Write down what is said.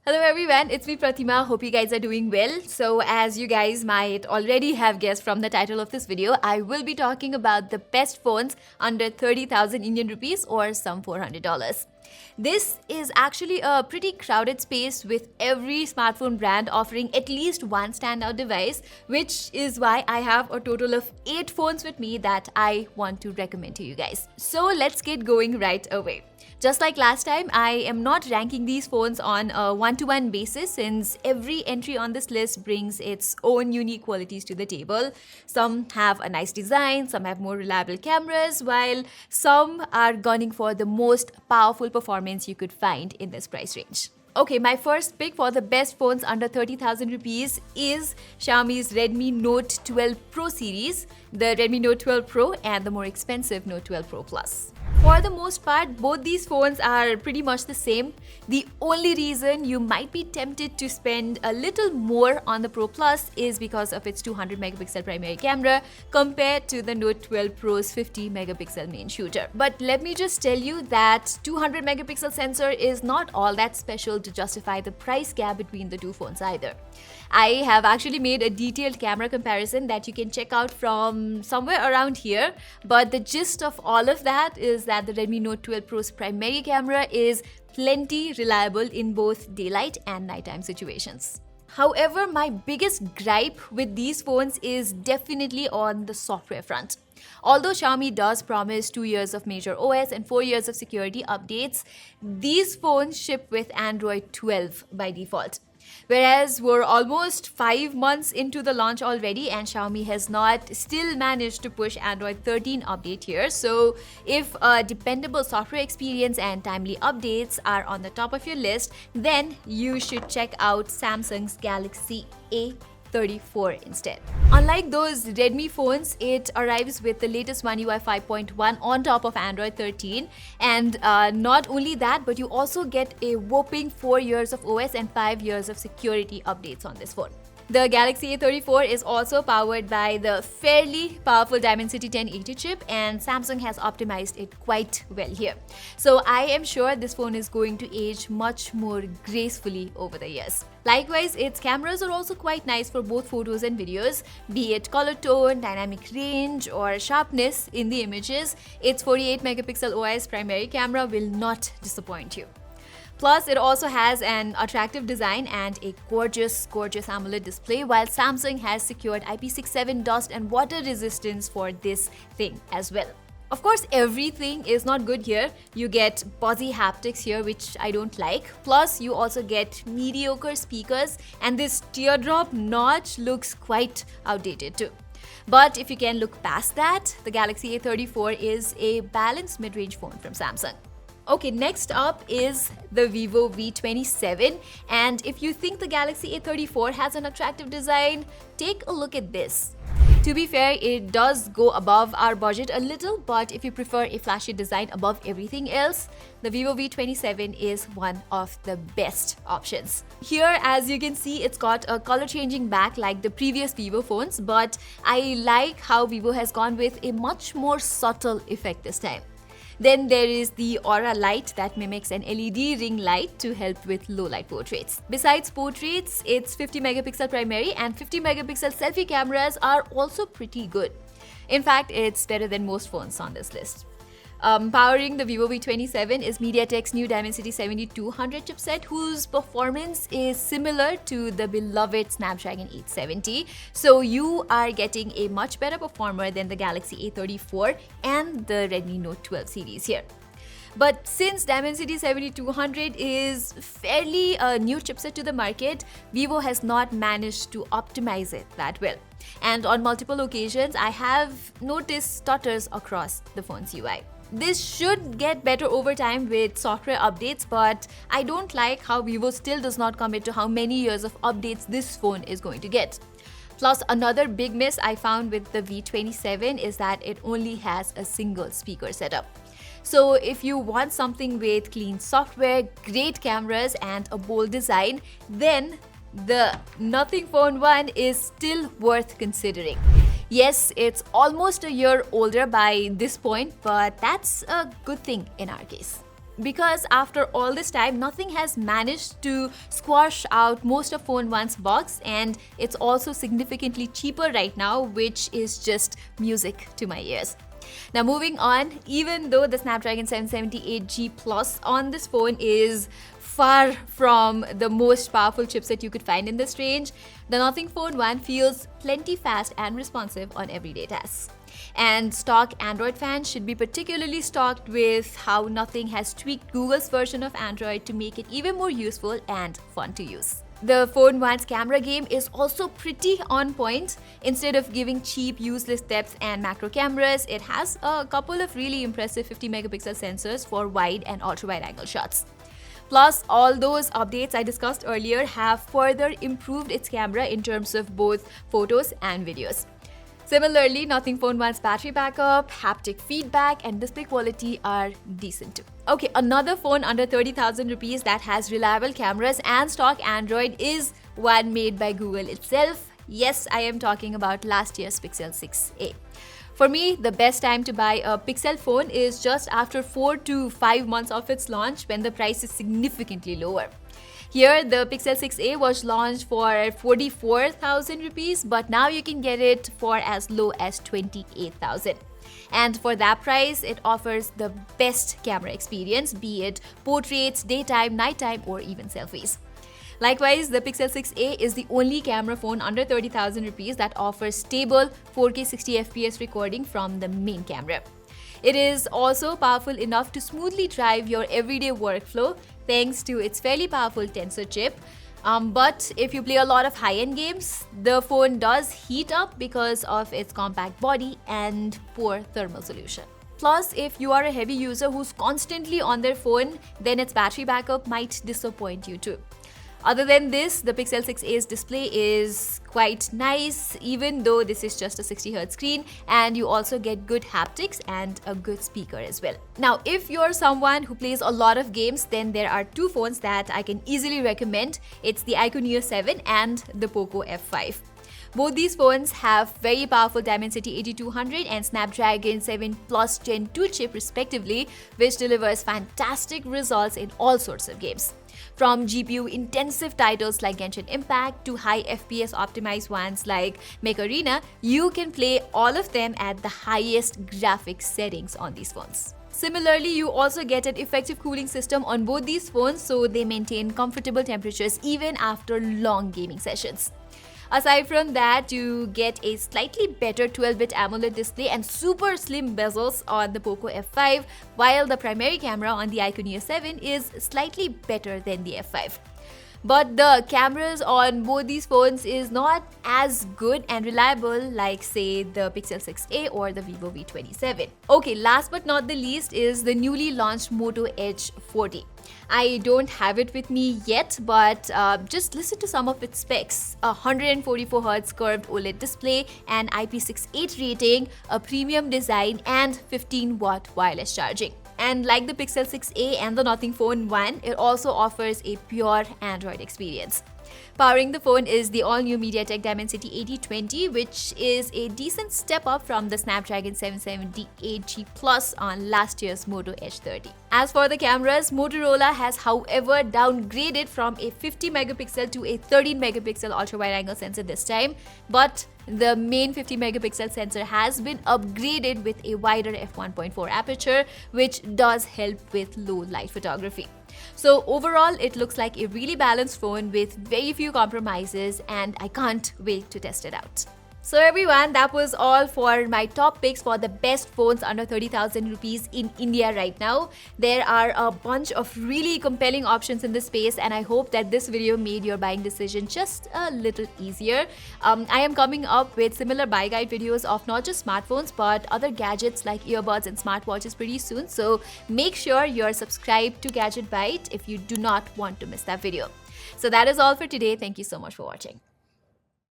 Hello everyone, it's me Pratima. Hope you guys are doing well. So as you guys might already have guessed from the title of this video, I will be talking about the best phones under 30,000 Indian rupees or some $400. This is actually a pretty crowded space with every smartphone brand offering at least one standout device, which is why I have a total of 8 phones with me that I want to recommend to you guys. So let's get going right away. Just like last time, I am not ranking these phones on a one-to-one basis since every entry on this list brings its own unique qualities to the table. Some have a nice design, some have more reliable cameras, while some are gunning for the most powerful performance you could find in this price range. Okay, my first pick for the best phones under 30,000 rupees is Xiaomi's Redmi Note 12 Pro series, the Redmi Note 12 Pro and the more expensive Note 12 Pro Plus. For the most part, both these phones are pretty much the same. The only reason you might be tempted to spend a little more on the Pro Plus is because of its 200 megapixel primary camera compared to the Note 12 Pro's 50 megapixel main shooter. But let me just tell you that 200 megapixel sensor is not all that special to justify the price gap between the two phones either. I have actually made a detailed camera comparison that you can check out from somewhere around here, but the gist of all of that is that the Redmi Note 12 Pro's primary camera is plenty reliable in both daylight and nighttime situations. However, my biggest gripe with these phones is definitely on the software front. Although Xiaomi does promise 2 years of major OS and 4 years of security updates, these phones ship with Android 12 by default. Whereas we're almost 5 months into the launch already and Xiaomi has not still managed to push Android 13 update here. So if a dependable software experience and timely updates are on the top of your list, then you should check out Samsung's Galaxy A34 instead. Unlike those Redmi phones, it arrives with the latest One UI 5.1 on top of Android 13, and not only that, but you also get a whopping 4 years of OS and 5 years of security updates on this phone. The Galaxy A34 is also powered by the fairly powerful Dimensity 1080 chip, and Samsung has optimized it quite well here. So I am sure this phone is going to age much more gracefully over the years. Likewise, its cameras are also quite nice for both photos and videos, be it color tone, dynamic range, or sharpness in the images. Its 48 megapixel OIS primary camera will not disappoint you. Plus, it also has an attractive design and a gorgeous AMOLED display, while Samsung has secured IP67 dust and water resistance for this thing as well. Of course, everything is not good here. You get buzzy haptics here, which I don't like. Plus, you also get mediocre speakers, and this teardrop notch looks quite outdated too. But if you can look past that, the Galaxy A34 is a balanced mid-range phone from Samsung. Okay, next up is the Vivo V27, and if you think the Galaxy A34 has an attractive design, take a look at this. To be fair, it does go above our budget a little, but if you prefer a flashy design above everything else, the Vivo V27 is one of the best options. Here, as you can see, it's got a color-changing back like the previous Vivo phones, but I like how Vivo has gone with a much more subtle effect this time. Then there is the Aura light that mimics an LED ring light to help with low light portraits. Besides portraits, its 50 megapixel primary and 50 megapixel selfie cameras are also pretty good. In fact, it's better than most phones on this list. Powering the Vivo V27 is MediaTek's new Dimensity 7200 chipset, whose performance is similar to the beloved Snapdragon 870. So you are getting a much better performer than the Galaxy A34 and the Redmi Note 12 series here. But since Dimensity 7200 is fairly a new chipset to the market, Vivo has not managed to optimize it that well. And on multiple occasions, I have noticed stutters across the phone's UI. This should get better over time with software updates, but I don't like how Vivo still does not commit to how many years of updates this phone is going to get. Plus, another big miss I found with the V27 is that it only has a single speaker setup. So if you want something with clean software, great cameras and a bold design, then the Nothing Phone 1 is still worth considering. Yes, it's almost a year older by this point, but that's a good thing in our case. Because after all this time, nothing has managed to squash out most of Phone 1's box, and it's also significantly cheaper right now, which is just music to my ears. Now moving on, even though the Snapdragon 778G Plus on this phone is far from the most powerful chipset you could find in this range, the Nothing Phone 1 feels plenty fast and responsive on everyday tasks. And stock Android fans should be particularly stoked with how Nothing has tweaked Google's version of Android to make it even more useful and fun to use. The Phone 1's camera game is also pretty on point. Instead of giving cheap, useless depth and macro cameras, it has a couple of really impressive 50 megapixel sensors for wide and ultra-wide angle shots. Plus, all those updates I discussed earlier have further improved its camera in terms of both photos and videos. Similarly, Nothing Phone 1's battery backup, haptic feedback, and display quality are decent too. Okay, another phone under 30,000 rupees that has reliable cameras and stock Android is one made by Google itself. Yes, I am talking about last year's Pixel 6a. For me, the best time to buy a Pixel phone is just after 4 to 5 months of its launch, when the price is significantly lower. Here, the Pixel 6a was launched for 44,000 rupees, but now you can get it for as low as 28,000. And for that price, it offers the best camera experience, be it portraits, daytime, nighttime, or even selfies. Likewise, the Pixel 6a is the only camera phone under 30,000 rupees that offers stable 4K 60fps recording from the main camera. It is also powerful enough to smoothly drive your everyday workflow thanks to its fairly powerful Tensor chip. But if you play a lot of high-end games, the phone does heat up because of its compact body and poor thermal solution. Plus, if you are a heavy user who's constantly on their phone, then its battery backup might disappoint you too. Other than this, the Pixel 6a's display is quite nice, even though this is just a 60Hz screen, and you also get good haptics and a good speaker as well. Now, if you're someone who plays a lot of games, then there are two phones that I can easily recommend. It's the IQOO Neo 7 and the Poco F5. Both these phones have very powerful Dimensity 8200 and Snapdragon 7 Plus Gen 2 chip respectively, which delivers fantastic results in all sorts of games. From GPU-intensive titles like Genshin Impact to high FPS optimized ones like Mech Arena, you can play all of them at the highest graphics settings on these phones. Similarly, you also get an effective cooling system on both these phones, so they maintain comfortable temperatures even after long gaming sessions. Aside from that, you get a slightly better 12-bit AMOLED display and super slim bezels on the Poco F5, while the primary camera on the IQOO Neo 7 is slightly better than the F5. But the cameras on both these phones is not as good and reliable like, say, the Pixel 6a or the Vivo V27. Okay, last but not the least is the newly launched Moto Edge 40. I don't have it with me yet, but just listen to some of its specs. A 144Hz curved OLED display, an IP68 rating, a premium design, and 15-watt wireless charging. And like the Pixel 6a and the Nothing Phone 1, it also offers a pure Android experience. Powering the phone is the all-new MediaTek Dimensity 8020, which is a decent step up from the Snapdragon 778G Plus on last year's Moto Edge 30. As for the cameras, Motorola has however downgraded from a 50 megapixel to a 13 megapixel ultra-wide-angle sensor this time, but the main 50 megapixel sensor has been upgraded with a wider f1.4 aperture, which does help with low light photography. So overall, it looks like a really balanced phone with very few compromises, and I can't wait to test it out. So everyone, that was all for my top picks for the best phones under 30,000 rupees in India right now. There are a bunch of really compelling options in this space, and I hope that this video made your buying decision just a little easier. I am coming up with similar buy guide videos of not just smartphones but other gadgets like earbuds and smartwatches pretty soon. So make sure you're subscribed to Gadget Byte if you do not want to miss that video. So that is all for today. Thank you so much for watching.